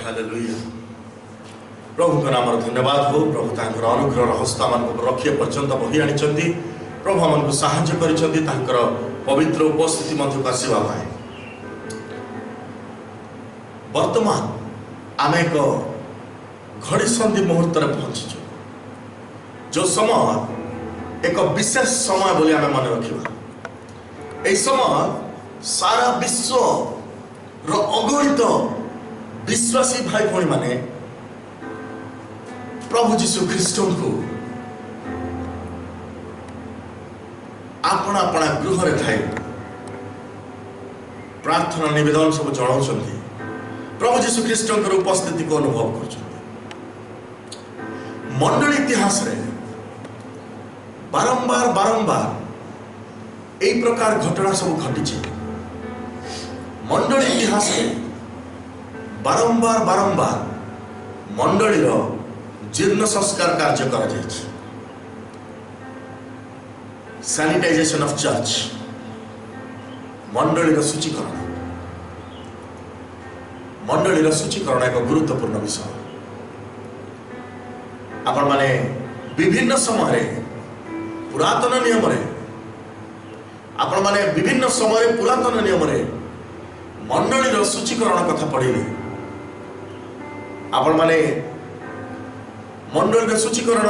Hallelujah. प्रभु का नाम धन्यवाद हो। प्रभु तांकर अनुग्रह हस्त आम रखिए पर्यंत बही आनी प्रभु आमको साहाय्य कर पवित्र उपस्थिति मध्य आसवा। वर्तमान आम एक घड़ी संधि मुहूर्त पहुंचीचु जो समय एक विशेष समय बोली आम मन रखा। यह समय सारा विश्व अगणित विश्वासी भाई भाई माने प्रभु जीशु ख्रीष्ट को अपना अपना गृह रे थाई प्रार्थना निवेदन सब जनाऊँ प्रभु जीशु ख्रीष्ट उपस्थिति को अनुभव कर मंडल इतिहास रे बारंबार बारंबार यही प्रकार घटना सब घटी। मंडल इतिहास रे बारंबार बारंबार मंडलीर जीर्ण संस्कार कार्य कर सैनिटाइजेशन ऑफ चर्च मंडलीर सूचीकरण एक गुरुत्वपूर्ण विषय। आपण माने विभिन्न समय पुरातन नियम आपण माने विभिन्न समय पुरातन नियम मंडलीर सूचीकरण कथा पढ़े आपण माने मंडल सूचीकरण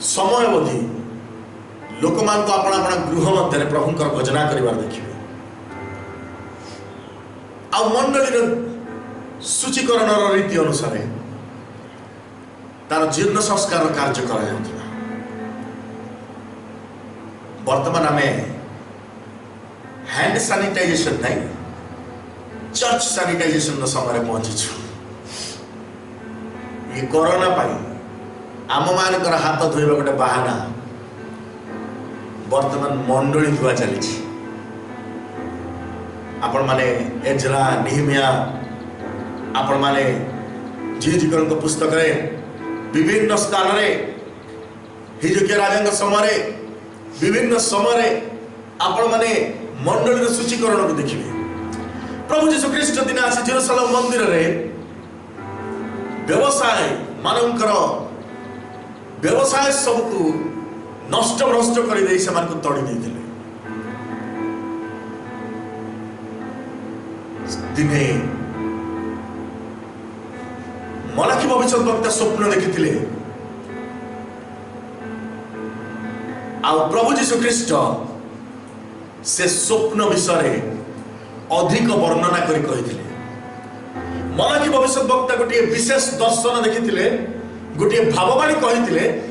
समय अवधि लोक मान को अपना अपना गृह मध्य प्रभुंकर भजना करिवार देखिए। आ मंडलीर सूचीकरण रीति अनुसार तार जीर्ण संस्कार कार्य करा। वर्तमान आम हैंड सैनिटाइजेशन नहीं चर्च सैनिटाइजेशन समय पहुंची। ये कोरोना पाई आम मानकर हाथ धोइबा गोटे बाहाना वर्तमान मंडली धुआ चली। आपण माने एजरा निहमिया आपण माने जीजिकल को पुस्तक रे विभिन्न स्थान रे हिजकिया राजा समय विभिन्न समय आपण माने मंडलीर सूचीकरण को देखिए। प्रभु जीशु ख्रीष्ट दिन आसी जेरूशलेम मंदिर रे व्यवसाय मानकर व्यवसाय सबको नष्ट भ्रष्ट कर तड़ी देते। दिने मलाकी भविष्यवक्ता स्वप्न देखी प्रभु जीशु ख्रीष्ट से स्वप्न विषय अधिक वर्णना करी मलाकी भविष्यवक्ता गोटे विशेष दर्शन देखी गोटे भाववाणी कही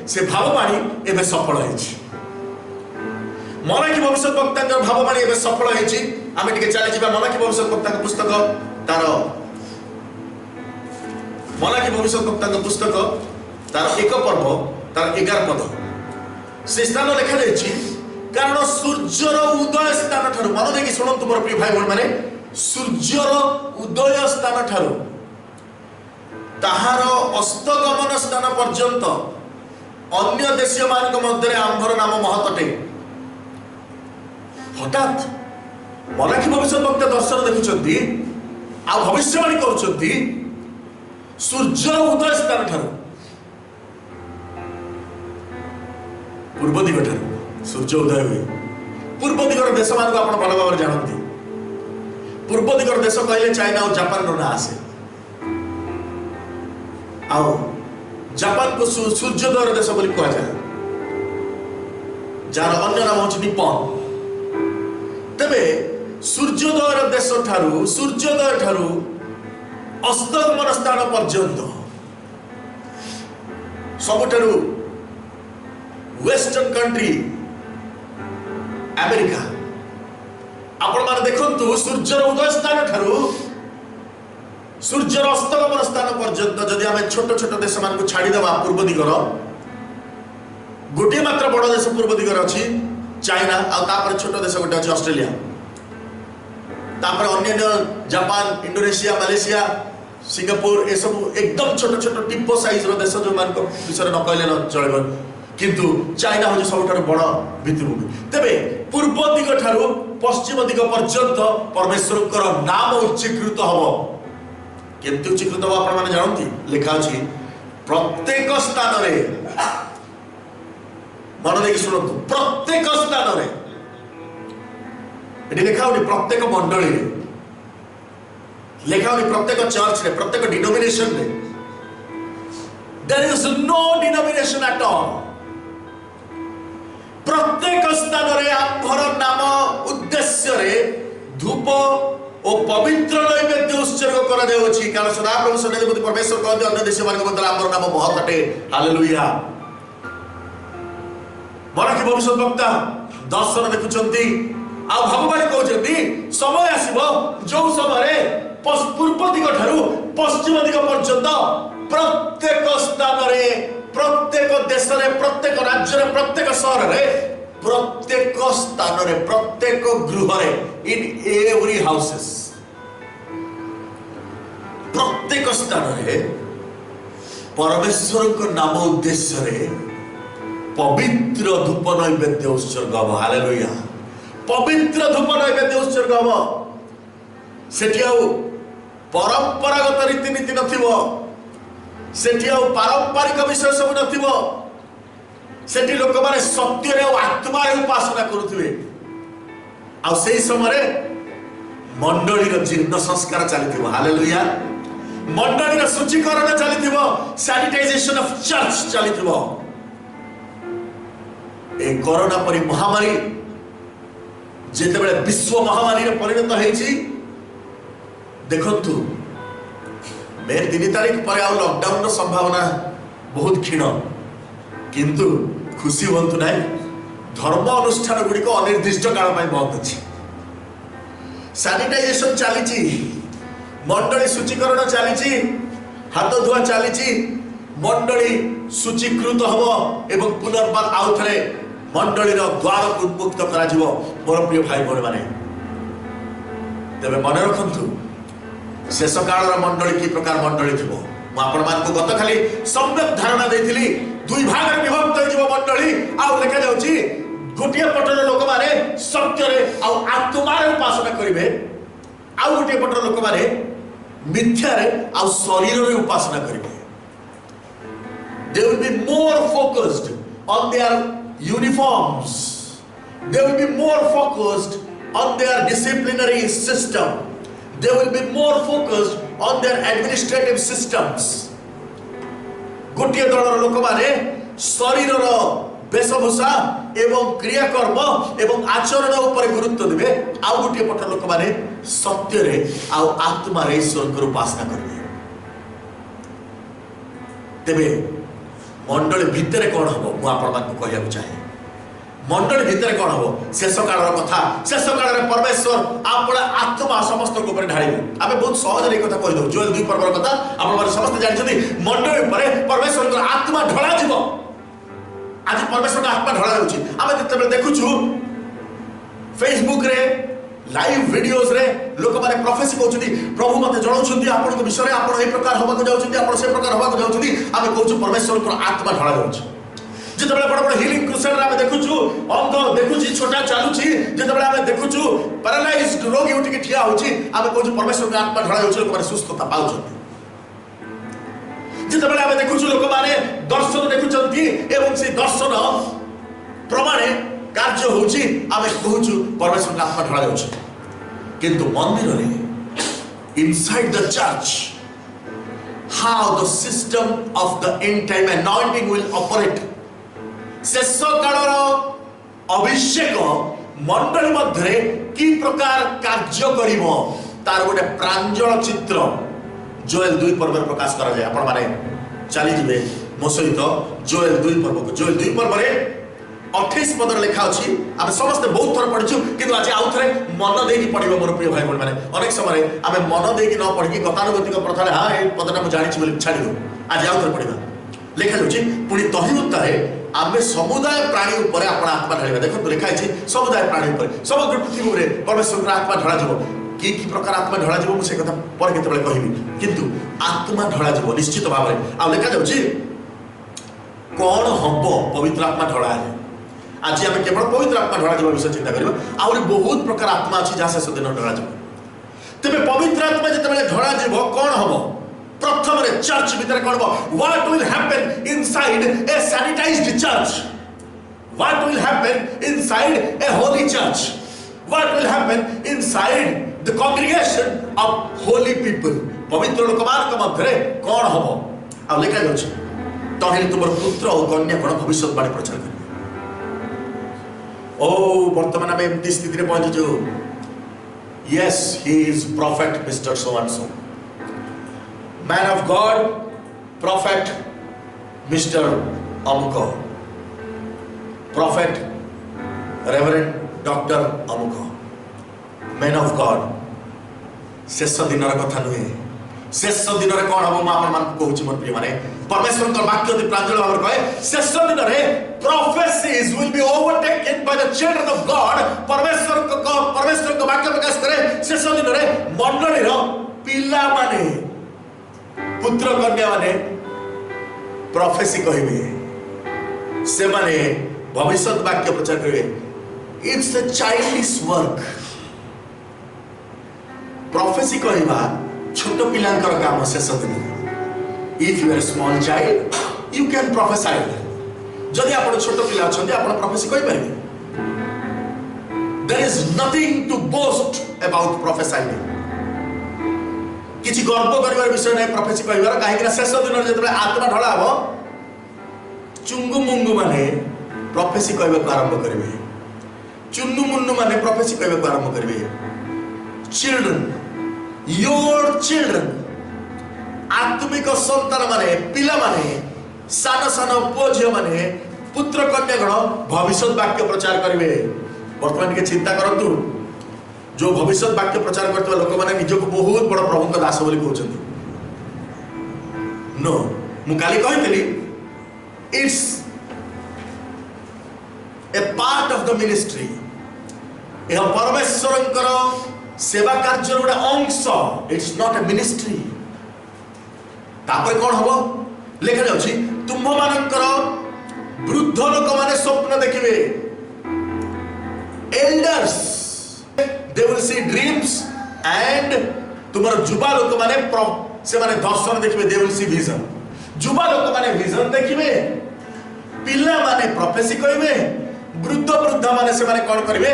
से भाववाणी एवं सफल होती। मलाकी भविष्यवक्ता भाववाणी एवं सफल होती। आम टे चली मलाकी भविष्यवक्ता पुस्तक तार मलाकी भविष्यवक्ता पुस्तक तार एक पर्व तार 11 पद से स्थान लिखा जाए। कारण सूर्यर उदय स्थान ठार मन देखिए शुणु मोर प्रिय भाई भाई मैंने सूर्यर उदय स्थान ठारू ताहार अस्तगमन स्थान पर्यंत अन्य देशीय मान मध्य आंभर नाम महतटे। हठात मलाकी भविष्यवक्ता दर्शन देखुंती आ भविष्यवाणी करुंती सूर्य उदय स्थान ठारू पूर्व दिग ठारू सूर्य उदय हुए। पूर्व दिगर देश मान को भल भाव जानते। पूर्व दिगर देश कहले चाइना और जापान ना आसे। आओ जापान को सूर्योदय देश बोली कह जाए जार अन्य नाम हूँ निप्पन। तेबे सूर्योदय देश ठारू सूर्योदय ठारू अस्तगमन स्थान पर्यंत सबुठारू वेस्टर्न कंट्री अमेरिका आपण माने देखंतु सूर्यर उदय स्थान ठारू सूर्यर अस्तगमन स्थान पर्यंत जदि आम छोट छोट देश मान को छाड़ीदेवा पूर्व दिगर गोटे मात्र बड़ देश पूर्व दिगर अच्छी चाइना आपर छोट देश गोटे अच्छी ऑस्ट्रेलिया तापर अन्य जापान इंडोनेशिया मालेशिया सिंगापुर ये सब एकदम छोट छोट टिप्पो साइज रो देश जो मान विषय न कहले न चलेबो। किंतु चाइना हूँ सब बड़ भित्तिभूमि। तेबे पूर्व दिग ठारू पश्चिम दिग पर्यंत परमेश्वर नाम उच्चीकृत हम केमती उच्चीकृत हो आपण माने जानती लिखा अछि प्रत्येक स्थान रे मन देखि सुनतु प्रत्येक स्थान रे एटी लिखा होनी प्रत्येक मंडली रे लिखा होनी प्रत्येक चर्च रे प्रत्येक डिनोमिनेशन रे there is no denomination at all प्रत्येक स्थान रे आंभर नाम उद्देश्य रे धूप ओ पवित्र नैवेद्य उत्सर्ग करा जाउछि कारण सदा प्रभु सन्निधि परमेश्वर कहते अन्य देश मान मध्य आंभर नाम बहुत अटे हालेलुया मराठी भविष्य वक्ता दर्शन देखुचंती आ भगवान कहउछंती समय आसीबो जो समय पूर्व दिग ठारू पश्चिम दिग पर्यंत प्रत्येक स्थान रे प्रत्येक देश रे प्रत्येक राज्य रे प्रत्येक शहर रे प्रत्येक स्थान रे प्रत्येक गृह रे इन एवरी हाउसेस प्रत्येक स्थान रे परमेश्वर को नाम उद्देश्य रे पवित्र धूप नैवेद्य उत्सर्ग हम हालेलुया पवित्र धूप नैवेद्य उत्सर्ग हम सेठी आउ परंपरागत रीतिनीति नथिबो सेठी आउ पारंपरिक विषय सब नथिबो सेठी लोक माने सत्य रे आत्मा रे उपासना करूथिबे आ सेही समय मंडली रो जीर्ण संस्कार चलिथिबो हालेलुया मंडली रो शुचिकरण चलिथिबो सैनिटाइजेशन ऑफ चर्च चलिथिबो ए कोरोना परि महामारी जेते बेले विश्व महामारी रे परिणत हेछि देखंतु मे 3 तारिख पर आ लॉकडाउन रो संभावना बहुत क्षीण किंतु खुशी होंतु ना धर्म अनुष्ठान गुड़ी को अनिर्दिष्ट काल बंद अच्छी सैनिटाइजेशन चली मंडली शुचिकरण चली हाथ धुआ चली मंडली शुचिकृत हम एवं पुनर्बार आउ थे मंडली द्वार को उन्मुक्त करा मोर प्रिय भाई भौणी माने तेरे मन रखु शेष काल मंडली कि प्रकार मंडली थी मुझे गत खाली सम्यक धारणा देती दुई भाग में विभक्त हो मंडली आउ लिखा जाउची गोटे पटर लोक माने सत्य रे आउ आत्मा रे उपासना करिवे आउ गोटे पटर लोक माने मिथ्या रे आउ शरीर रे उपासना करिवे they will be more focused on their uniforms they will be more focused on their disciplinary system they will be more focused on their administrative systems गोटे दलर लोक माने शरीर वेशभूषा एवं क्रियाकर्म एवं आचरण उपर गुरुत्व देवे आउ गोटे पट लोक माने सत्य रे आउ आत्मा रे ईश्वर को उपासना करिवे तेबे मंडली भितर कौन हम मु आपण मानक कहया चाहे मंडली भितर कौन हम शेष काल कथा शेष काल परमेश्वर आपण आत्मा समस्त को ऊपर ढाळिबे आबे बहुत सहज रे कथा कहि दउ जोएल 2 पर्व कथा आपण माने समस्त जानछथि मंडली ऊपर परमेश्वर को आत्मा ढळा जिवो आज परमेश्वर का आत्मा ढळा जाउची आबे जते देखुछु फेसबुक रे लाइव वीडियोस रे लोक माने प्रोफेसी कहउछथि प्रभु मते जणाउछथि आपण को विषय रे आपण ए प्रकार होबा को जाउछथि आपण से प्रकार होबा को जाउछथि आबे कहउछु परमेश्वर को आत्मा ढळा जाउची जिते बड़े बड़ बड़ हिलिंग क्रुसेड रे आबे देखुछु अंध देखुछि छोटा चालुछि जिते बड़े आबे देखुछु पैरालाइज्ड रोगी उठी के ठिया होछि आबे कहउछु परमेश्वर का आत्मा ढळा जाउछि लोक माने सुस्थता पाउछथि जिते बड़े आबे देखुछु लोक माने दर्शन देखुछथि एवं से दर्शन प्रमाणे कार्य होछि आबे कहउछु परमेश्वर का आत्मा ढळा जाउछि किंतु मंदिर रे inside the church how the system of the end time anointing will operate शेष कालर अभिषेक मंडली मध्य कि प्रकार कार्य करिवो तार गोटे प्रांजल चित्र जोएल 2 पर्व प्रकाश करा जाय आपण माने चली जिवे मो सहित जोएल 2 पर्व को जोएल 2 पर्व रे 28 पद लिखा अछि आमे समस्त बहुत थर पढिछु किंतु आज आउ थरे मन देकी पढिबो मोर प्रिय भाई माने अनेक समय आमे मन देकी न पढि कि गतानुगतिक प्रथा रे हां ए पदना मु जानि छि बोली छाडी दो आज आउ थरे पढिबा लिखा जाउछि पुनी तहिमुत्ता रे आमे समुदाय प्राणी ऊपर आपण आत्मा ढालिबा देखो लिखा अछि समुदाय प्राणी ऊपर समग्र पृथ्वी रे परमेश्वर आत्मा ढळा जबो कि प्रकार आत्मा ढळा जबो मु से कथा पर केते बेले कहिबी किंतु आत्मा ढळा जबो निश्चित भाव रे आ लिखा जाउछि कोन हबो पवित्र आत्मा ढळा है आज आम केवल पवित्र आत्मा ढळा जबो विषय चिंता करबा आउरी बहुत प्रकार आत्मा अछि जा से दिन ढळा जबो तेरे पवित्र आत्मा जिते ढड़ा जीव कौन हम प्रथम चर्च भीतर कौन हम what will happen inside a sanitised church what will happen inside a Holi church what will happen inside the congregation of Holi people पवित्र लोक मान मध्य कौन हम आ लिखा जाउछ तहे तुम पुत्र और कन्या कौन भविष्यवाणी प्रचार कर ओ वर्तमान आम एमती स्थिति पहुंचीचु yes he is prophet mister so and so man of God prophet mister अमुक प्रॉफिट रेवरेंड डॉक्टर अमुक मैन ऑफ गॉड शेष दिन कथा नुहे शेष दिन में कौन हम मान कहूँ मोर प्रिय माने परमेश्वर वाक्य अति प्रांजल भाव कहे शेष दिन में prophecies will be overtaken by the children of God परमेश्वर को वाक्य प्रकाश करे शेष दिन में मंडली पिला माने पुत्र कन्या माने प्रोफेसी कहिबे से माने भविष्य वाक्य प्रचार करिवे it's a childish work prophecy कहवा छोट पिलांकर काम शेष दिन if you are small child you can prophesy जदि आप छोट पिला अच्छा आप प्रोफेसी कहि परिबे there is nothing to boast about prophesy किछि गर्व करिवार विषय नै प्रोफेसी कहिवार काहे कि शेष दिन जतबे आत्मा ढला हो चुंगु मुंगु माने प्रोफेसी कहबा आरंभ करिवे चुन्नु मुन्नु माने प्रोफेसी कहबा आरंभ करिवे चिल्ड्रन योर चिल्ड्रन आत्मिक संतान माने पिला माने सान सान पुओ झियो माने पुत्र कन्या गण भविष्य वाक्य प्रचार करिवे वर्तमान के चिंता करतु जो भविष्य वाक्य प्रचार करतवा लोक माने निजको बहुत बड़ प्रभु का दास बोली कहउछन्ती नो मु काली कहितली it's a part of the ministry ए परमेश्वरंकर सेवा कार्य गोटे अंश इट्स नॉट ए मिनिस्ट्री तापर कौन हम लिखा जाउछि तुम मानकर वृद्ध लोक माने स्वप्न देखिबे elders they will see dreams and तुमर युवा लोक माने से माने दर्शन देखिबे दे विल सी विजन युवा लोक माने विजन देखिबे पिल्ला माने प्रोफेसी कहिबे वृद्ध वृद्धा माने से माने कोन करिवे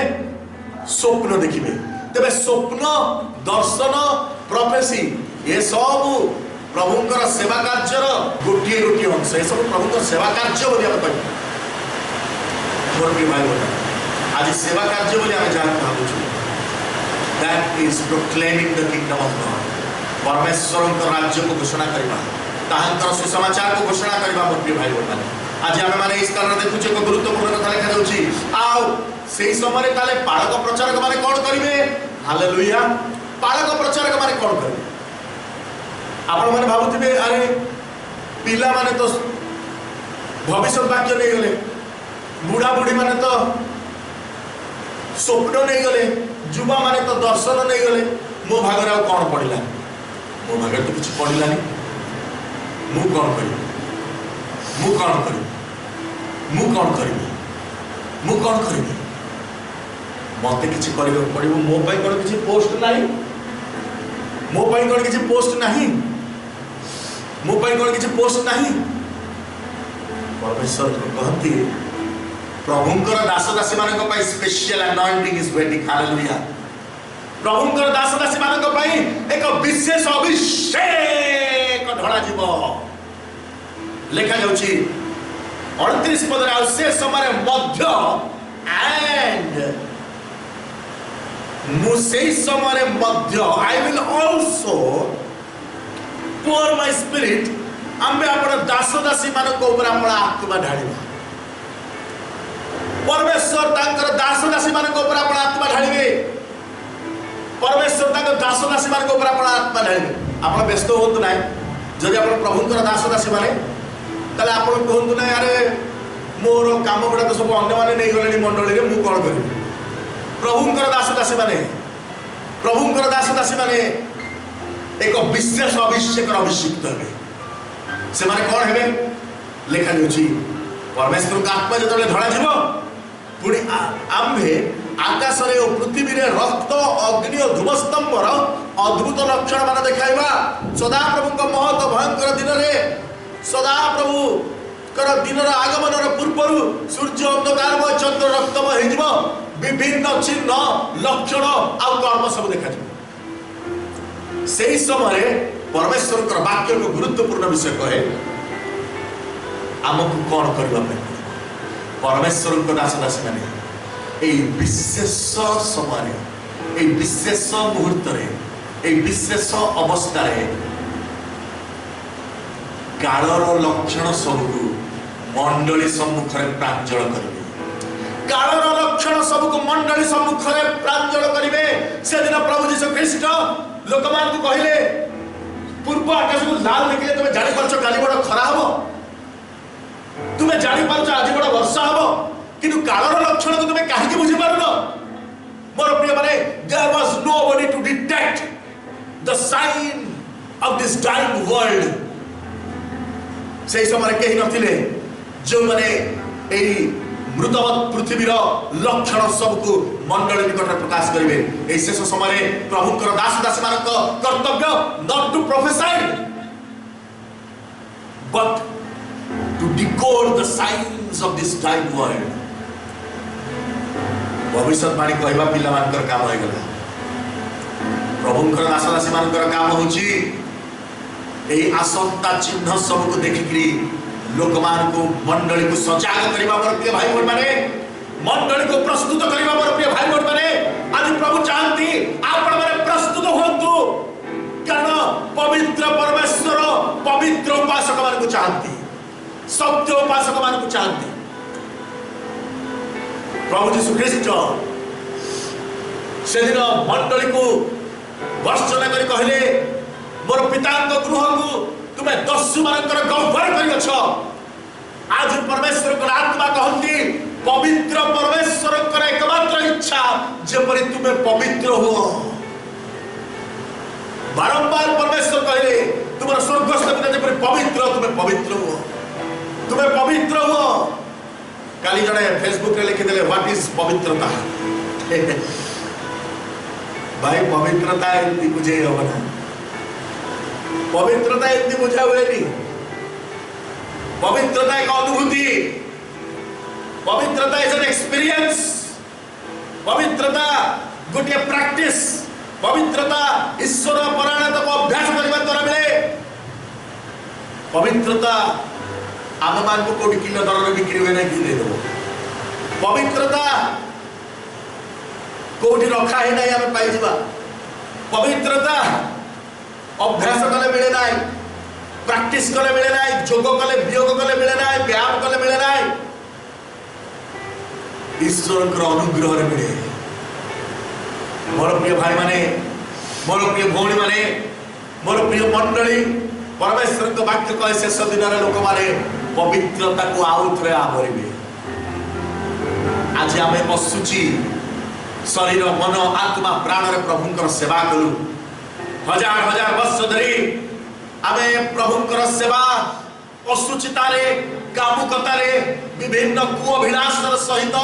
स्वप्न देखिबे तेरे स्वप्न दर्शन प्रोफेसी ये सब प्रभुंकर सेवा कार्य गोटे गोटे अंश ये सब प्रभुंकर सेवा कार्य बोली आम कह मोर प्रिय भाई बोला आज सेवा कार्य बोली आम जहाँ भावुँ that is proclaiming the kingdom of God परमेश्वर राज्य को घोषणा करवा ताहांतर सुसमाचार को घोषणा करवा मोर प्रिय भाई बोला आज आम मैंने इस कारण देखुचे एक गुरुत्वपूर्ण कथा लिखा जाउछि आउ से समय ताले पालक प्रचारक माने कौन करिवे हालेलुया पालक प्रचारक माने कौन करिवे आपण माने भाबुथिबे अरे पिला माने तो भविष्य वाक्य नहीं गले बुढ़ा बुढ़ी माने तो स्वप्न नहीं गले युवा माने तो दर्शन नहीं गले मो भागर आ कौन पड़िला मो भागर तो कुछ पड़िलानी मु कौन करी मु कौन करी मु कौन करी मु कौन करी मते किछि करियो पड़िबो मो पई कोन किछि पोस्ट नाही मो पई कोन किछि पोस्ट नाही मो पई कोन किछि पोस्ट नाही परमेश्वर कहती प्रभुंकर दास दासी मानक पई special anointing is waiting hallelujah प्रभुंकर दास दासी मानक पई एक विशेष अभिषेक ढळा जीव लेखा जाउछि 38 पदरे आ से समय मध्य एंड मुझे समय मध्य I will also pour my spirit आम्बे आपण दास दासी मानक ऊपर आपण आत्मा ढाळिबा परमेश्वर तांकर दास दासी मानक ऊपर आपण आत्मा ढाळिबे परमेश्वर तांकर दास दासी मानक ऊपर आपण आत्मा ढाळिबे आपण व्यस्त होत नाही जदि आपण प्रभुंकर दास दासी माने तले आपण कहंतु नाही अरे मोर काम गुडा तो सब अन्य माने नहीं गलेनी मंडली रे मु कोन करी प्रभुंकर दास दासी माने एक विशेष अभिषेक अभिषिक्त हे से माने कौन हेबे लेखा जाउछि परमेश्वर का आत्मा जतले धड़ा जीव पुणी आम्भे आकाश रे और पृथ्वी रे रक्त अग्नि और धूमस्तंभर अद्भुत लक्षण मान देखाइबा सदा प्रभु महत भयंकर दिन रे सदा प्रभु कर दिन आगमन पूर्व सूर्य अंधकारमय चंद्र रक्तमय हो विभिन्न चिन्ह लक्षण आ कर्म सब देखा से समय परमेश्वर वाक्य को गुरुत्वपूर्ण विषय कहे आमको कौन करने परमेश्वर दास दासी मैंने विशेष समय विशेष मुहूर्त विशेष अवस्था कालर लक्षण सबको मंडली सम्मुख में प्रांजल करेंगे कालर लक्षण सबको मंडली सम्मुख में प्रांजल करेंगे से दिन प्रभु जीसु ख्रीष्ट लोक मान को कहले पूर्व आकाश को लाल देखिले तुम जानी पारछ काली बड़ खरा हबो तुम जानी पारछ आज बड़ वर्षा हबो किंतु कालर लक्षण को तुम काहे कि बुझी पारनो मोर प्रिय माने there was nobody to detect the sign of this dying world से समय कहीं नथिले जो माने एई मृतवत पृथ्वीर लक्षण सबको मंडल निकट प्रकाश करेंगे ए शेष समय प्रभुकर दास दासी मान कर्तव्य not to prophesy but to decode the science of this time world भविष्यवाणी कहवा पिला मानकर काम हो गला प्रभुकर दास दासी मानकर काम होची एई आसंता चिन्ह सबको देखिकरी लोक मान को मंडली को सजाग करबा मोर प्रिय भाई बहन माने मंडली को प्रस्तुत करबा मोर प्रिय भाई बहन माने आज प्रभु चाहती आपण माने प्रस्तुत होंतु कारण पवित्र परमेश्वर पवित्र उपासक मान को चाहती सत्य उपासक मान को चाहती प्रभु यीशु ख्रीष्ट से दिन मंडली को वर्षना कर कहले मोर पिताଙ୍କ गृह को तुम्हें दस्यु मानकर गह्वर कर आज परमेश्वर को आत्मा कहती पवित्र परमेश्वर एकमात्र इच्छा जेपरी तुम्हें पवित्र हो बारंबार परमेश्वर कहले तुम स्वर्गस्थ पिता जेपरी पवित्र तुम्हें पवित्र हो तुम्हें पवित्र हो काली जड़े फेसबुक रे लिखिदेले व्हाट इज पवित्रता भाई पवित्रता एमती बुझे होना पवित्रता इतनी बुझा हुए नहीं पवित्रता एक अनुभूति पवित्रता इज एन एक्सपीरियंस पवित्रता गोटे प्रैक्टिस पवित्रता ईश्वर परायणता को अभ्यास करने द्वारा मिले पवित्रता आम मान को कोटी किलो दर बिक्री हुए नहीं दे दो पवित्रता कोटी रखा है नहीं आम पाई पवित्रता अभ्यास कले मिले ना प्रैक्टिस कले मिले ना जोग कले वियोग कले मिले ना व्यायाम कले मिले ना ईश्वर अनुग्रह मिले मोर प्रिय भाई माने मोर प्रिय भौणी माने मोर प्रिय मंडली परमेश्वर को वाक्य कहे शेष दिन लोक माने पवित्रता को आउ थे आवरिबे आज आम बसुची शरीर मन आत्मा प्राण रे प्रभुंकर सेवा करू हजार हजार वर्ष धरी आमे प्रभुंकर सेवा असुचिता रे कामुकता रे विभिन्न कुअभिलाष सहित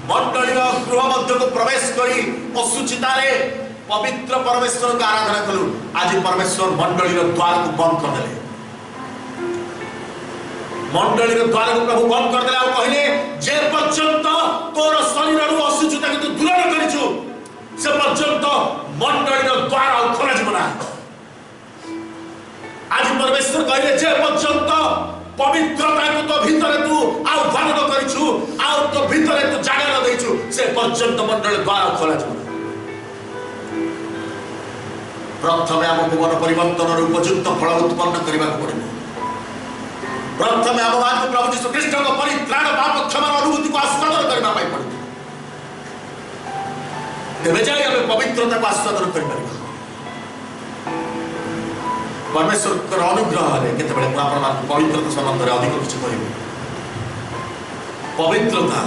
मंडली गृह मध्य को प्रवेश करी असुचिता रे पवित्र परमेश्वर को आराधना कलु आज परमेश्वर मंडली द्वार को बंद कर देले मंडली द्वार को प्रभु बंद कर देले आ कहले जे पर्यंत तोर शरीर रु असुचिता के दूर न करिछु से पर्यंत मंडली द्वार खोला जीवना आज परमेश्वर कहले जे पर्यंत पवित्रता को तो भीतर तू आह्वान करिछु आ तो भीतर तू जागा न दैछु से पर्यंत मंडली द्वार खोला जीवना प्रथमे हमको मन परिवर्तन उपयुक्त फल उत्पन्न करने पड़े प्रथमे आम मान प्रभु यीशु ख्रीष्ट परित्राण पाप क्षमा अनुभूति को आस्वादन करने पड़े तेरे जाए हमें पवित्रता को आस्वादन कर परमेश्वर अनुग्रह है केतबेले मु आपण मान पवित्रता संबंध रे अधिक कुछ कहबे पवित्रता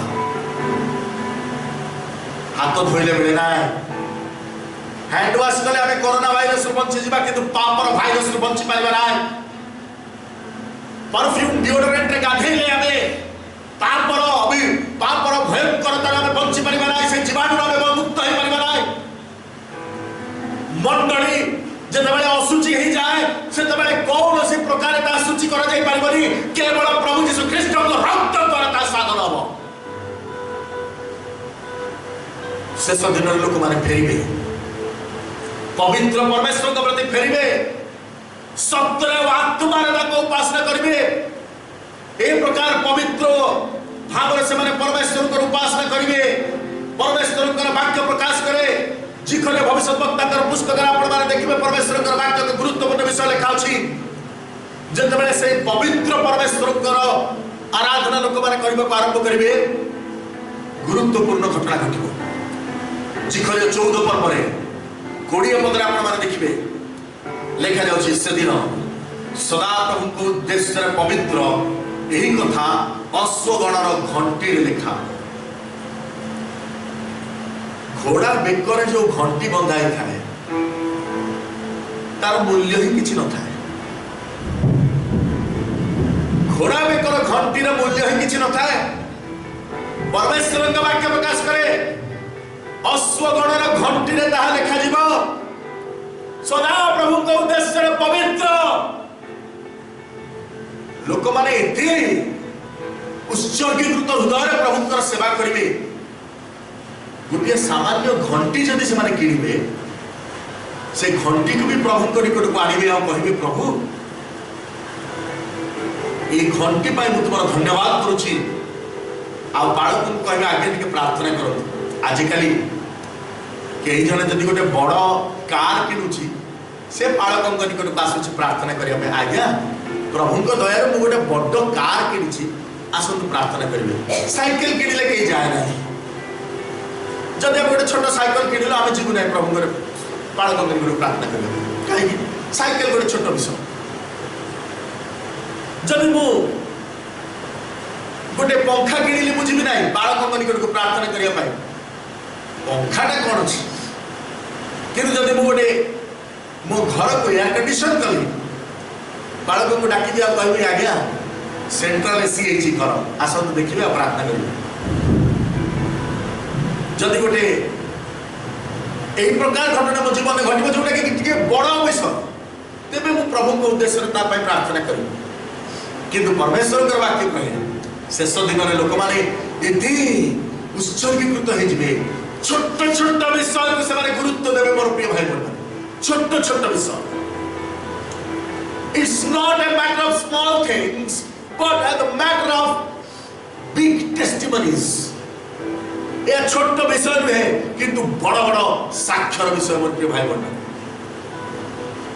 हाथ धोइले बेले ना हैंड वॉश कले हमें कोरोना वायरस रु बंची जिबा किंतु पापर वायरस रु बंची पाइबा ना परफ्यूम डिओडोरेंट रे गाधेले हमें पापर अभी पापर भयंकरता हमें बंची पाइबा ना से जीवाणु मंडली जेतेबेले असुचि हो जाए सेतेबेले कौन सी प्रकार ता शुचि करा जाई पारिबनी केवल प्रभु यीशु ख्रीष्ट को रक्त द्वारा ता साधन हबो। शेष दिन लोक माने फेरिबे पवित्र परमेश्वर के प्रति फेरिबे सत्य आत्मार उपासना करेंगे। ए प्रकार पवित्र भाव से माने परमेश्वर को उपासना करेंगे परमेश्वर का वाक्य प्रकाश करे जिखने भविष्यवक्ता पुस्तक आपण माने देखिबे परमेश्वर का वाक्य के गुरुत्वपूर्ण विषय लिखा अछि जेतेबेले से पवित्र परमेश्वर आराधना लोक माने करबा आरंभ करेंगे गुरुत्वपूर्ण घटना घटिबो। जिखने 14 पर्व रे 20 पदरे आपण माने देखिबे लिखा जाउछि से दिन सदा प्रभु को उद्देश्य पवित्र यही कथा अश्वगणर घंटी लिखा। घोड़ा बेकर जो घंटी बंधाई थाए तार मूल्य ही किछि न थाए। घोड़ा बेकर घंटीर मूल्य ही किछि न थाए। परमेश्वर का वाक्य प्रकाश करे अश्वगणर घंटी रे ताहा लिखा जीव सदा प्रभु को उद्देश्य पवित्र लोक माने एते उत्सर्गीकृत हृदय प्रभु सेवा करेंगे। गोटे सामान्य घंटी जदि से माने किणवे से घंटी को भी प्रभु निकट को आनिबे और कहिबे प्रभु ये घंटी पाई मु तुमर धन्यवाद करूची आ बालक को कहबे आगे टिके प्रार्थना करो। आजिकाली कई जने जदि गोटे बड़ कार किनुची से बालक निकट को आसुची प्रार्थना करिया आज्ञा प्रभु को दया मु गोटे बड़ कार किनिची आसतु प्रार्थना करिवे। साइकिल किनिले कई जाए ना जदि गोटे छोट साइकिल किनिले आमे जीवु नै प्रभु को बालक निकट प्रार्थना करिवे काहे साइकिल गोटे छोट विषय। जदि मु गोटे पंखा किनिले मु जीवि नै बालक निकट को प्रार्थना करिया पाई पंखाटा कौन अच्छी कि जब मु गोटे मो घर को एयर कंडीशन कली बालक को डाकी दिया कहबी आज्ञा सेंट्रल एसी है घर आसतु देखिए प्रार्थना करेंगे। जदि गोटे यही प्रकार घटना मो जीवन घटना जोटा कि बड़ विषय तेरे मु प्रभु को उद्देश्य प्रार्थना करी किंतु परमेश्वर वाक्य कहे शेष दिन में लोक मैंने उत्सर्गीकृत हो छोट छोट विषय से गुरुत्व देवे मोर प्रिय भाई बहन छोट छोट विषय। It's not a matter of small things but a matter of big testimonies। ये छोट विषय नुहे किंतु बड़ बड़ साक्षर विषय मोर प्रिय भाई बहन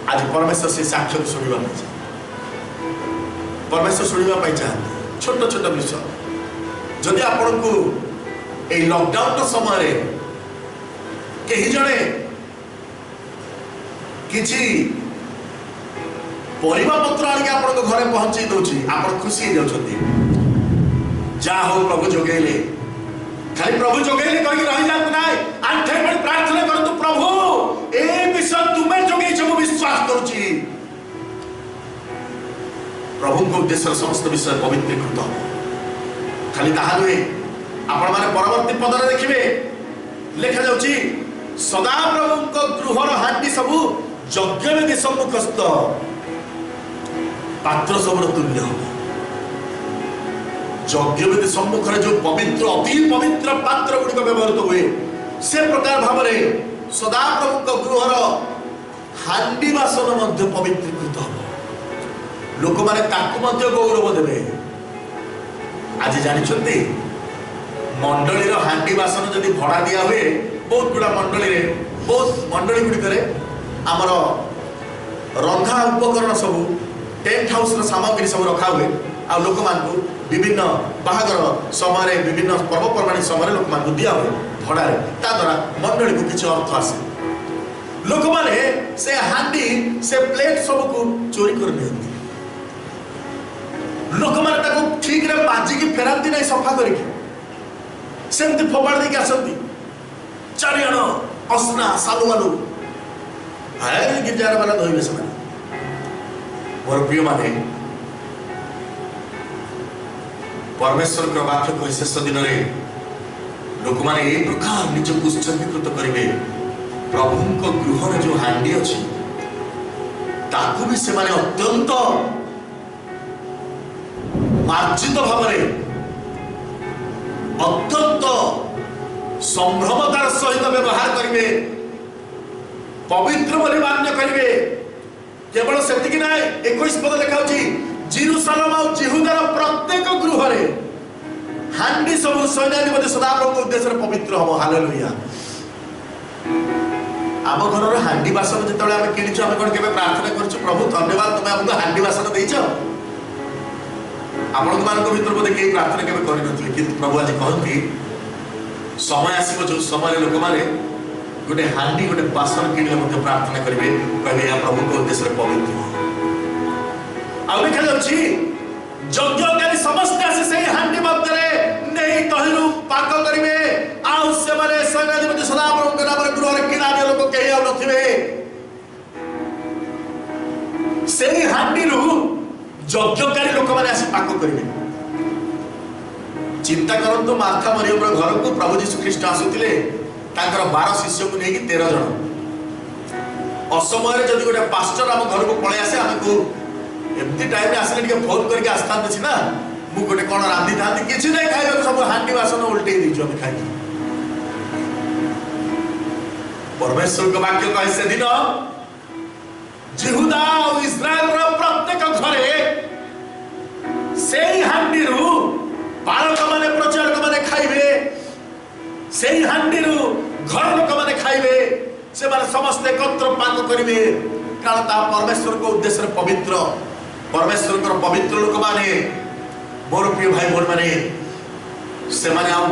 आज परमेश्वर से साक्षर शुणा परमेश्वर शुणा चाहते छोट छोट विषय। जदि आपण को ए लॉकडाउन समय कहीं जड़े किसी परिवा पत्र आनिक आपण घरे पहुंची दउची आपण खुशी हो जाउछंती जा हो प्रभु जोगेले खाली प्रभु जोगेले कहि रहि जात नाय आठे बड़ प्रार्थना करतु प्रभु ए विषय तुमे जोगेई छ विश्वास करूची प्रभु को उद्देश्य समस्त विषय पवित्रीकृत खाली ताहा नुहे आपण माने परवर्ती पदरे देखिबे लिखा जाउची सदा प्रभु को गृहर हांडी सबु यज्ञ में सम्मुखस्थ पात्र सबुर तुल्य यज्ञ में सम्मुख जो पवित्र अति पवित्र पात्र गुड़िक व्यवहृत हुए से प्रकार भाव में सदा प्रभु को गृहर हांडी बासन मध्य पवित्रीकृत हम लोक माने ताकु मध्य गौरव देवे। आज जानिछंती मंडली हांडी बासन जदि भड़ा दिया हुए बहुत गुड़ा मंडली बहुत मंडली गुड़िक आमर रंधा उपकरण सब टेंट हाउस सामग्री सब रखा हुए आ लोक मान विभिन्न बाहागर समय विभिन्न पर्वपर्वाणी समय लोक मान दिया हुए भड़ा ता द्वारा मंडली को किसी अर्थ आसे लोक माने से हांडी से प्लेट सब को चोरी कर नियंती लोक माने ताको ठीक रे बाजी की फेरांती नहीं सफा करके सेमती फोपाड़ देके आसती चारिजण असना सालू वालू है गिरजार वाला धोइबे से मोर प्रिय माने परमेश्वर का वाक्य को शेष दिन में लोक माने ए प्रकार निज उत्सर्गीकृत करेंगे प्रभु गृह जो हांडी अच्छी ताकू भी से अत्यंत मार्जित भाव अत्यंत संभ्रमतार सहित व्यवहार करेंगे, पवित्र बोली मान्य करेंगे। केवल सेतिक ना 21 पद लिखा जेरुसलेम और यहूदार प्रत्येक गृह रे हांडी सब सैन्याधिपति सदाप्रभु उद्देश्य पवित्र हम। हालेलुया। आम घर हांडी बासन जो आम कि कौन के प्रार्थना कर प्रभु धन्यवाद तुम आमको हांडी बासन देच आपण मान भर बोधे कहीं प्रार्थना के कर प्रभु आज कहती समय आसो जो समय लोक मैंने गोटे हांडी गोटे बासन किणले प्रार्थना करेंगे, कहे या प्रभु को उद्देश्य पवित्र। आउ लिखा यज्ञकारी समस्त आसी से हांडी मध्य नहीं तहिलु पाक करेंगे। आउ से माने सैन्याधिपति सदाप्रभु के नाम गृह किणा लोक कहीं आउ नथिबे। से हांडी यज्ञकारी लोक मैंने आसी पाक करेंगे। चिंता करंतु मार्था मरियम घर को प्रभु जीशु ख्रीष्ट आसुतिले 12 शिष्य को लेकिन 13 जन असमय जदि गोटे पास्टर आम घर को पलि आसे आमको एमती टाइम आसले फोन करके आसता ना मुझे गोटे कौन रांधि था किसी नहीं खाइबा सब हांडी बासन उल्टे दीचु आम खाई। परमेश्वर का वाक्य कहे से दिन यहूदा और इस्राएल प्रत्येक घरे से हांडी बालक माने प्रचारक माने खाइबे, से हांडी घर लोक माने खाइबे, से माने समस्त एकत्र पाक करेंगे। कारण ता परमेश्वर को उद्देश्य पवित्र। परमेश्वर को पवित्र लोक माने मोर प्रिय भाई बोल माने से माने आउ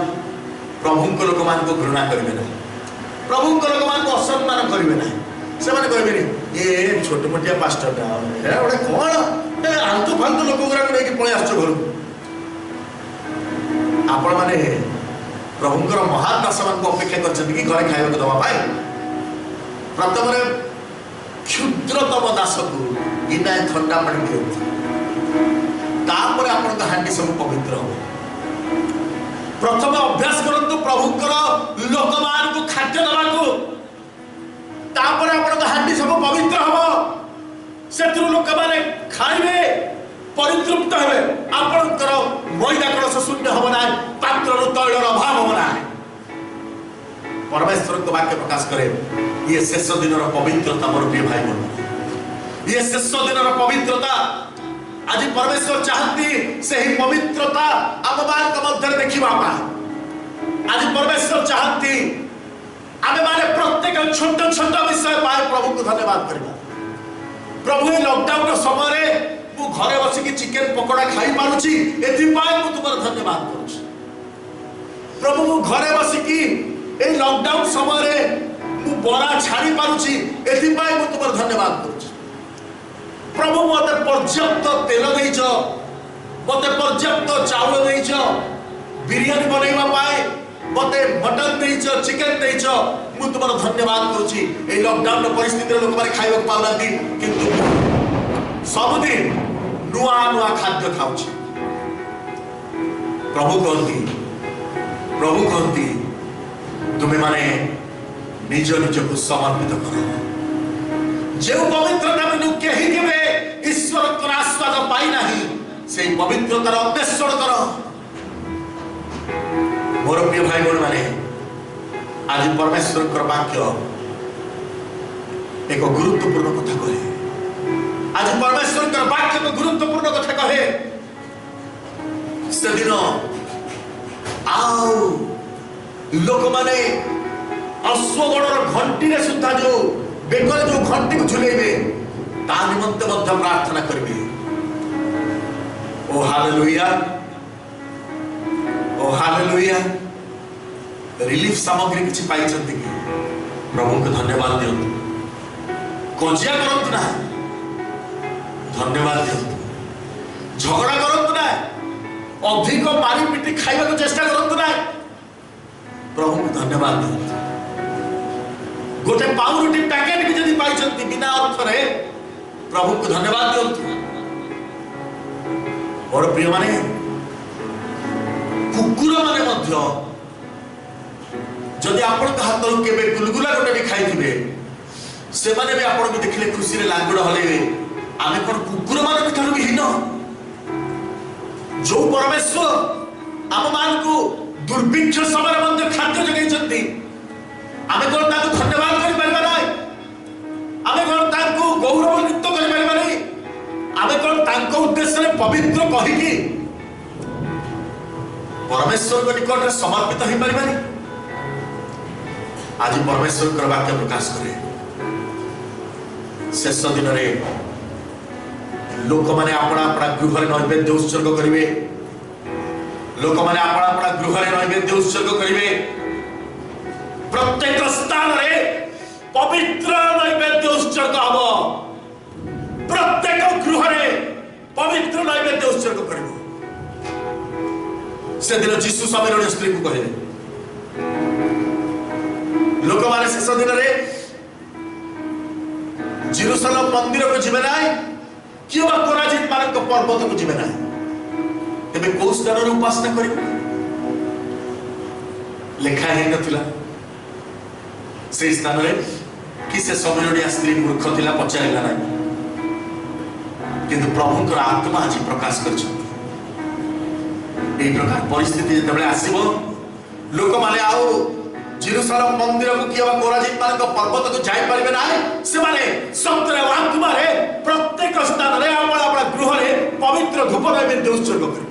प्रभु को लोक मान को घृणा करेंगे ना, प्रभु को लोक मान को असम्मान करेंगे ना। से माने कहबे ये छोट मोटिया पास्टर टा है ओडे कोन आंतु फांतु लोक गुरा को लेके पळे आछो घर आपण माने प्रभुंकर महान दास मान को अपेक्षा करछन कि घरे खाइबा को दवा पाए। प्रथम रे क्षुद्रतम दास को इना ठंडा पानी दियो, तापर आपण का हांडी सब पवित्र हो। प्रथम अभ्यास करंतु प्रभुंकर लोक मान को खाद्य दवा को, तापर आपण का हांडी सब पवित्र हो। सेतु लोक माने खाइबे परितृप्त हेबे, आपणकर मैदा कलश शून्य हम ना, पात्र तैलर अभाव हम ना। परमेश्वर को वाक्य प्रकाश करे ये शेष दिन पवित्रता मोर प्रिय भाई बहन, ये शेष दिन पवित्रता आज परमेश्वर चाहती से ही पवित्रता आम मान मध्य देखा। आज परमेश्वर चाहती आम माने प्रत्येक छोट छोट विषय पाए प्रभु को धन्यवाद करवा। प्रभु लॉकडाउन समय मु घरे बसिकी चिकेन पकोड़ा खाई पारुची एथिपाई मु तुमर धन्यवाद करूछी। प्रभु मु घरे बसिकी ए लॉकडाउन समय रे मु बरा छाड़ी पारुची एथिपाई मु तुमर धन्यवाद करूछी। प्रभु मते पर्याप्त तेल देइछ, मते पर्याप्त चावल देइछ, बिरयानी बनैबा पाए मते मटन देइछ, चिकेन देइछ, मु तुमर धन्यवाद करूची। ए लॉकडाउन परिस्थिति रे लोक माने खाइबा पाउनाती किंतु सबुदिन नुआ नुआ खाद्य खाऊची। प्रभु कहती तुम्हें माने निज निज को समर्पित करो। जो पवित्रता में कहीं के ईश्वर को आस्वाद पाई नहीं से पवित्रतार अन्वेषण करो। मोर प्रिय भाई बहन माने आज परमेश्वर वाक्य एक गुरुत्वपूर्ण कथा कहे। आज परमेश्वर वाक्य को गुरुत्वपूर्ण कथा कहे से दिन आओ लोक माने अश्वगणर घंटी रे सुद्धा जो बेकर जो घंटी को झुलेबे ता निमंते मध्य प्रार्थना करबे। ओ हालेलुया, ओ हालेलुया। रिलीफ सामग्री किछि पाइछंती कि प्रभु को धन्यवाद दियंतु। कजिया करंतु ना, धन्यवाद दियंतु। झगड़ा करंतु ना, अधिक मारी पिटी खाइबा को चेष्टा करंतु ना, प्रभु को धन्यवाद दियंतु। गोटे पाउरुटी पैकेट भी जदि पाइछंती बिना अर्थ रे प्रभु को धन्यवाद दियंतु। और प्रिय माने कुकुर माने मध्य जदि आपण हाथ केबे गुलगुला गोटे भी खाइथिबे से माने भी आपण भी देखले खुशी रे लांगुड़ हलेबे आमे कोन कुकुर मान ठारू भी हीन जो परमेश्वर आम मान को दुर्भिक्ष समय मध्य खाद्य जगैछंती आमे कोन ताको धन्यवाद करि परबा नै आमे कोन ताको गौरव नृत्य करि परबा नै आमे कोन ताको उद्देश्य रे पवित्र कहि कि परमेश्वर को निकट रे समर्पित हो परबा नै आज परमेश्वर कर वाक्य प्रकाश करे शेष दिन रे लोक माने अपना अपना गृह रे नैवेद्य उत्सर्ग करिवे लोक माने अपना अपना गृह रे नैवेद्य उत्सर्ग करिवे प्रत्येक स्थान रे पवित्र नैवेद्य उत्सर्ग हबो प्रत्येक गृह रे पवित्र नैवेद्य उत्सर्ग करिवो से दिन जीसु समीरण स्त्री को कहे लोक माने शेष दिन रे जेरूशलेम मंदिर को जिबे नाय किबा कोराजित मान को पर्वत को जिबे नाय तबे को स्थान रे उपासना करिवे लेखा हे नथिला से स्थान रे कि से समीरणिया स्त्री मूर्ख थिला पचारिला नाय किंतु प्रभुकर आत्मा आज प्रकाश करछ ए प्रकार परिस्थिति जतबे आसीबो लोक माने आउ जेरूशलेम मंदिर को किबा कोराजित मान को पर्वत को जाई परिबे नाय से माने सत्य आत्मा रे प्रत्येक स्थान रे आपण आपण गृह रे पवित्र धूप नैवेद्य उत्सर्ग करिवे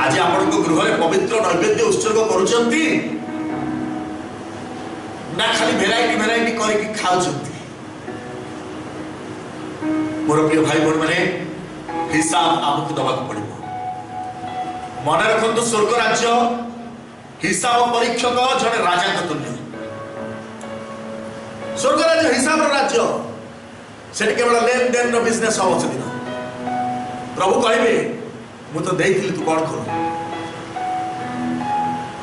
आज आपण को गृह रे पवित्र नैवेद्य उत्सर्ग करूचंती ना खाली भेराइटी करी कि खाउचंती मोर प्रिय भाई बहन माने हिसाब आपको दबा को पड़िबो मन रखंतु स्वर्ग राज्य हिसाब परीक्षक जने राजा का तुल्य स्वर्ग राज्य हिसाब राज्य से केवल लेन देन बिजनेस हम से दिन प्रभु कहबे मु तो देइथिली तू कोन करू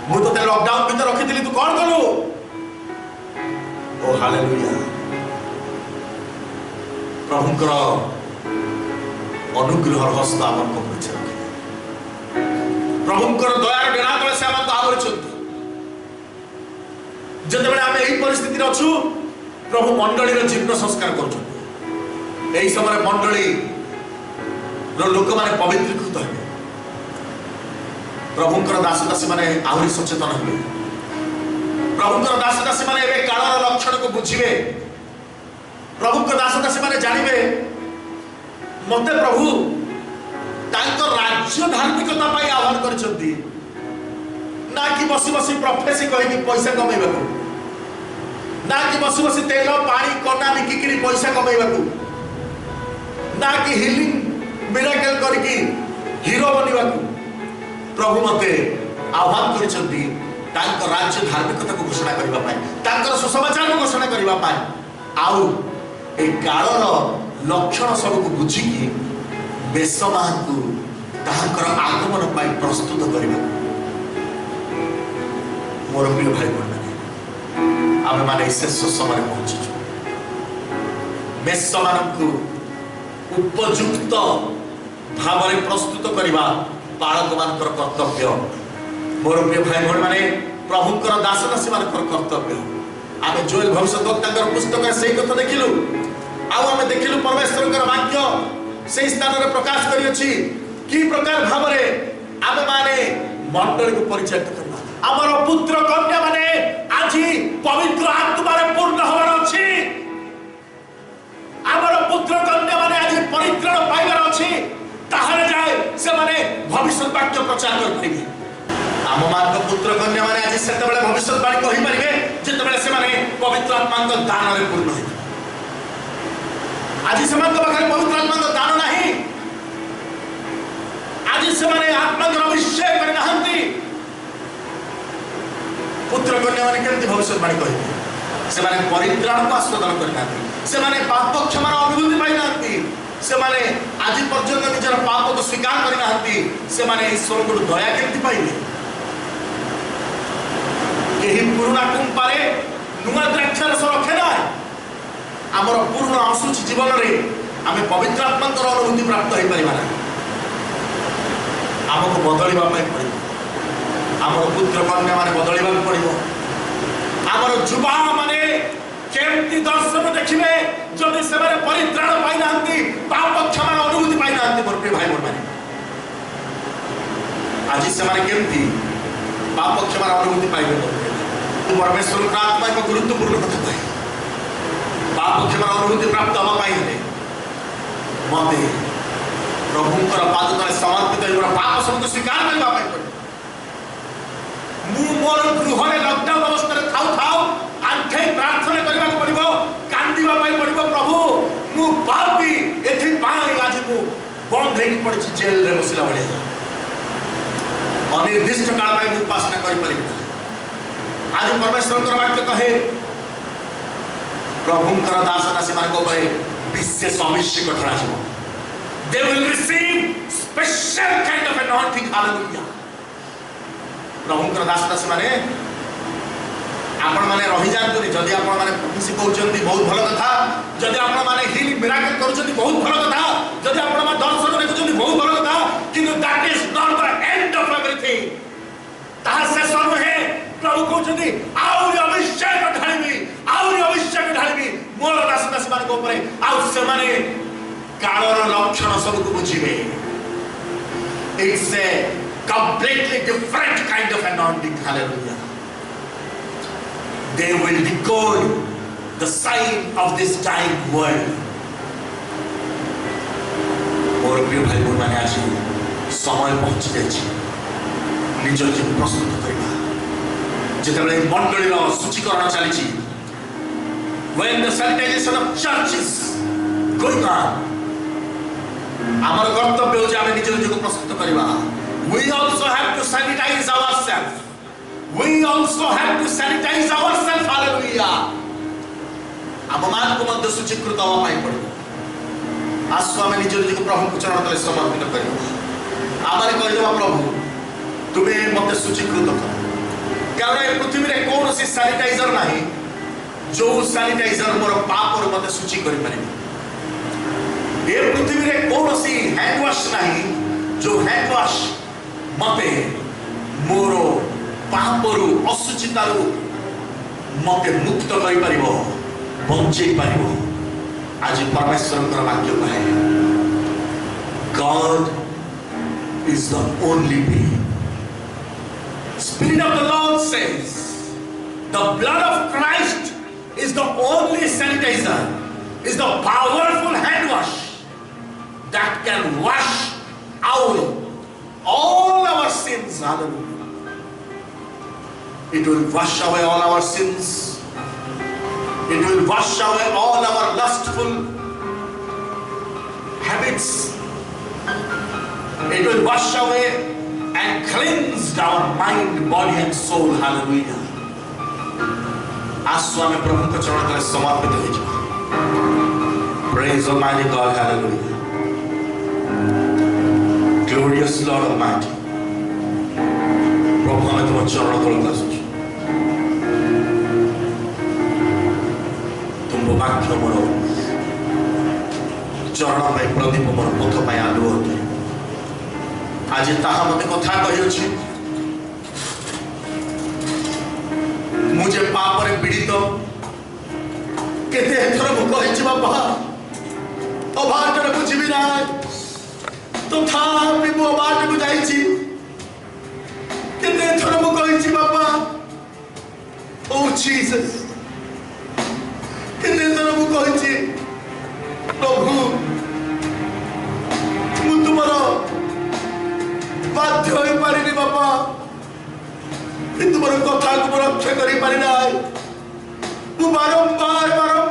मु तो ते लॉकडाउन भीतर रखिथिली तू कोन करू ओ हालेलुया प्रभुकर अनुग्रह हस्त आपन को पछे प्रभुकर दयार डेरा तले से हमन आवरछंती जते बेले आमे एही परिस्थिति रे अछु प्रभु मंडली रे जीवन संस्कार करछन एही समय मंडली रो लोक माने पवित्रीकृत हेबे प्रभुकर दास दासी माने आहुरी सचेतन हेबे प्रभुकर दास दासी माने एबे कालर लक्षण को बुझिबे प्रभुकर दास दासी माने जानिबे मते प्रभु तांको राज्य धार्मिकता पाई आह्वान करछंती ना कि बसी बसी प्रोफेसी कहि कि पैसा कमेबा को ना कि बसी बसी तेल पानी कना बिकिकरी पैसा कमेबा को ना कि हीलिंग मिराकल करके हीरो बनिबा को प्रभु मते आह्वान करछंती तांको राज्य धार्मिकता को घोषणा करबा पाई तांकर सुसमाचार को घोषणा करबा पाई आउ ए कालर लक्षण सब को बुझी कि बेसमान को ताहाकर आगमन पाई प्रस्तुत करबा मोर प्रिय भाई बहन आमे माने शेष समय पहुंचीछु बेसमान को उपयुक्त भाव में प्रस्तुत करबा पालक मानकर कर्तव्य मोर प्रिय भाई बहन माने प्रभुकर दास दासी मानकर कर्तव्य आमे जोएल भविष्यवक्ताकर पुस्तक रे सेही कथा देखिलु आउ आमे देखिलु परमेश्वरकर वाक्य से स्थान रे प्रकाश करी अछि की प्रकार भाव रे आमे माने मंडल को परिचय करबा हमर पुत्र कन्या माने आजि पवित्र आत्मा रे पूर्ण होवर अछि हमर पुत्र कन्या माने आजि परित्राण पाइबार अछि ताहारे जाय से माने भविष्य वाक्य प्रचार करिबे आम मान पुत्र कन्या माने आजि सेते बेले भविष्य वाणी कहि परिबे जेते बेले से माने पवित्र आत्मा को दान रे पूर्ण होइबे आज समान को बखर पवित्र आत्मा को दान नहीं आज से माने आत्मा को अभिषेक कर नहंती पुत्र कन्या माने केमति भविष्यवाणी कहिबे से माने परित्राण को आस्वादन कर नहंती से माने पाप क्षमार अनुभूति पाई नहंती से माने आज पर्यंत निजर पाप को स्वीकार कर नहंती से माने ईश्वर को दया केमति पाइबे एही पुराना कुंपारे नुआ द्राक्षारस रखे ना आमर पूर्ण असुच जीवन रे आमे पवित्र आत्मांकर अनुभूति प्राप्त हो पारिबा ना आमको बदलिबा पय पड़िबो आमर पुत्र कन्या माने बदलवा पड़ो आमर युवा माने केमती दर्शन देखिए जदि से परित्राण पाई ना पाप क्षमा अनुभूति पाई ना मोर प्रिय भाई मोर माने आज से केमती पाप क्षमा अनुभूति पाइबे परमेश्वर आत्मा एक गुरुत्वपूर्ण कथा कहे पाप क्षमा अनुभूति प्राप्त हवा पाई मते प्रभुंकर पाद तले समर्पित हो पाप सब स्वीकार करबा पाई पड़े मु मोर गृहरे लॉकडाउन अवस्था रे थाउ थाउ आंठे प्रार्थना करबा पड़िबो कांदीबा पाई पड़िबो प्रभु मु पापी एथि पाई आज मु बंद हेकि पड़छि जेल रे बसिला बळे अनिर्दिष्ट काल पाई मु उपासना करि परिबो आज परमेश्वर वाक्य कहे प्रभुंकर दास दासी मान को परे विशेष अभिषेक कराजिबो they will receive special kind of anointing hallelujah प्रभुंकर दास दासी माने आपण माने रहि जानतुनी जदि आपण माने किसी कहउचंती बहुत भलो कथा जदि आपण माने हीलिंग मिराकल करूचंती बहुत भलो कथा जदि आपण माने दर्शन देखुचंती बहुत भलो कथा किंतु that is not the end of everything ताहा शेष नहे प्रभु कहउचंती आउरी अभिषेक ढालिबी मोर दास दासी मान को ऊपर आउ से माने कालर लक्षण सब को बुझिबे it's a completely different kind of anointing hallelujah they will decode the sign of this dying world और प्रिय भाई बहन माने आज समय पहुंच जाछि निज जीवन प्रस्तुत करबा जेतबे मंडली रो सूचीकरण चली when the sanitization of church is going on आमर कर्तव्य हो आम निज निज प्रस्तुत करवा we also have to sanitize ourselves hallelujah आम मान को मध्य सूचीकृत हवा पाई पड़ो आसु आम निज निज प्रभु को चरण तले समर्पित करवा आमरे कहदेवा प्रभु तुम्हें मत सूचीकृत कर कारण ए पृथ्वी रे कौन सी सैनिटाइजर नहीं जो सैनिटाइजर मोर पाप और मत सूची करि पारे ए पृथ्वी रे कौन सी हैंड वॉश नहीं जो हैंड वॉश मते मोरो पापरु असुचितारु मते मुक्त करि परिबो बंचै परिबो आज परमेश्वर कर वाक्य कहे God is the only being Spirit of the Lord says the blood of Christ is the only sanitizer is the powerful hand wash that can wash out all our sins hallelujah it will wash away all our sins it will wash away all our lustful habits it will wash away and cleanse our mind body and soul hallelujah आस्वामे प्रभु के चरण तले समर्पित हो जा praise almighty God hallelujah glorious Lord almighty प्रभु हमें तुम चरण तले आसुଛୁ तुम वाक्य मोर चरण में प्रदीप मोर पथ पाए आलुओ आज ताहा मते कथा कहियोछि मुझे पाप रे पीड़ित केते थर मु कहिछि बाबा अभाट रे बुझिबि ना तो था भी मु अभाट को जाइछि केते थर मु कहिछि बाबा ओ जीसस केते थर मु कहिछि प्रभु मु तुमरो बाध्य होई पारिनी बाबा तुमर कथा को रक्षा करि पारि नाय मु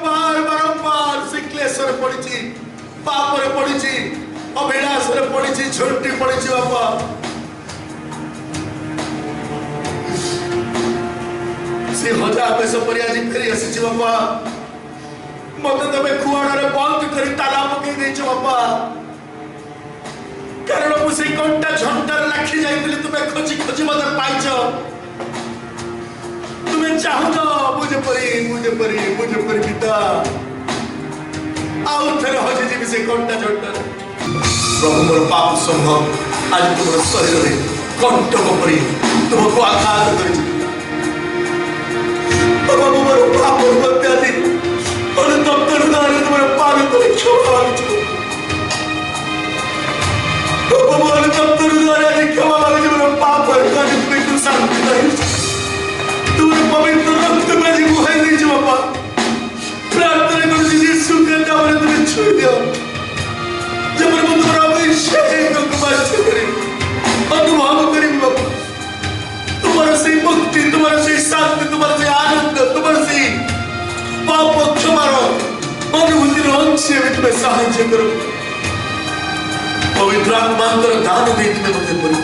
बारंबार से क्लेश रे पड़िछि पाप रे पड़िछि अभिलाष रे पड़िछि झंटी पड़िछि बाबा से हजार में से परि आज फेरी आसी बाबा मते तबे खुआड़ा रे बंद करी ताला पकई देछ बाबा कारण मु से घंटा झंटा लाखी जाइतले तुमे खोजी खोजी मते पाइछ चाहो मुझे परी पिता आउ थे हजे जी से कंटा झंटा प्रभु मोर पाप संभव आज तुम शरीर में कंटक परी तुमको आघात कर बाबा मोर पाप अत्यादि और तब तक दाने तुम्हारे पाप को क्षमा मांगो बाबा मोर तब तक दाने क्षमा मांगो मेरा पाप है का तुम्हें तू शांति नहीं तुम्हारे पवित्र रक्त में जी मुहाई नहीं जो बाबा प्रार्थना करो यीशु के नाम में तुम्हें छू दिया जब मैं तुम्हारा अभिषेक को कुमार करे अनुभव करें बाबा तुम्हारा से मुक्ति तुम्हारा से शांति तुम्हारा से आनंद तुम्हारा से पाप क्षमा अनुभूति अंश में तुम्हें साहाय्य करो पवित्र आत्मा दान दे तुम्हें मदद करो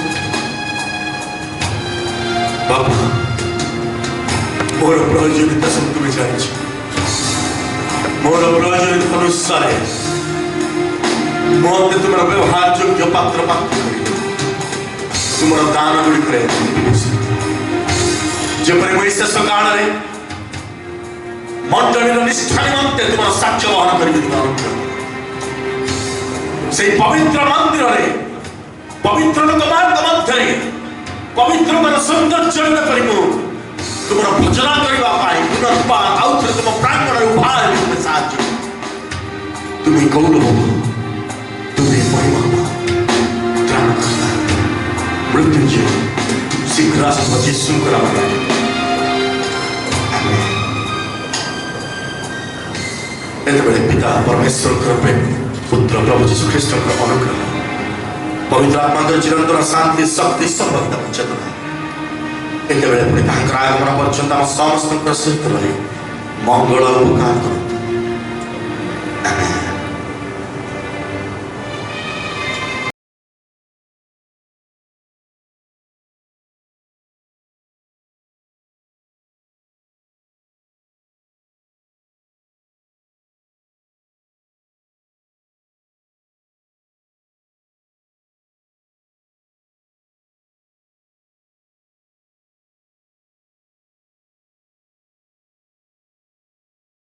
बाबा मोर प्रयोजनीयता सब तुम्हें जाने मोर प्रयोजनीयता अनुसार मोहते तुम्हारा व्यवहार योग्य पात्र पात्र तुम्हारा दान गुड़ी करे जेपरि मैं शेष काल रे मंडलीर निष्ठा निमंते तुम्हारा साक्ष्य वहन करिबि से पवित्र मंदिर रे पवित्र लोकमार्ग मध्य पवित्र मन सौंदर्य करिबो तुम्हारा भजना करबा पाई पुनर्बार आउथरे तुम प्रांगण रे उभार तुम्हें साहाय्य तुम्हें गौरव तुम्हें महिमा त्राणकर्ता मृत्युंजय शीघ्र यीशु का नाम एतबेले पिता परमेश्वर कृपे पुत्र प्रभु यीशु ख्रीष्ट अनुग्रह पवित्र आत्मा चिरंतन शांति शक्ति संबंध चेतना एतबेले पुणी आगमन पर्यंत आम समस्त सहित रही मंगल उपकार करूँ।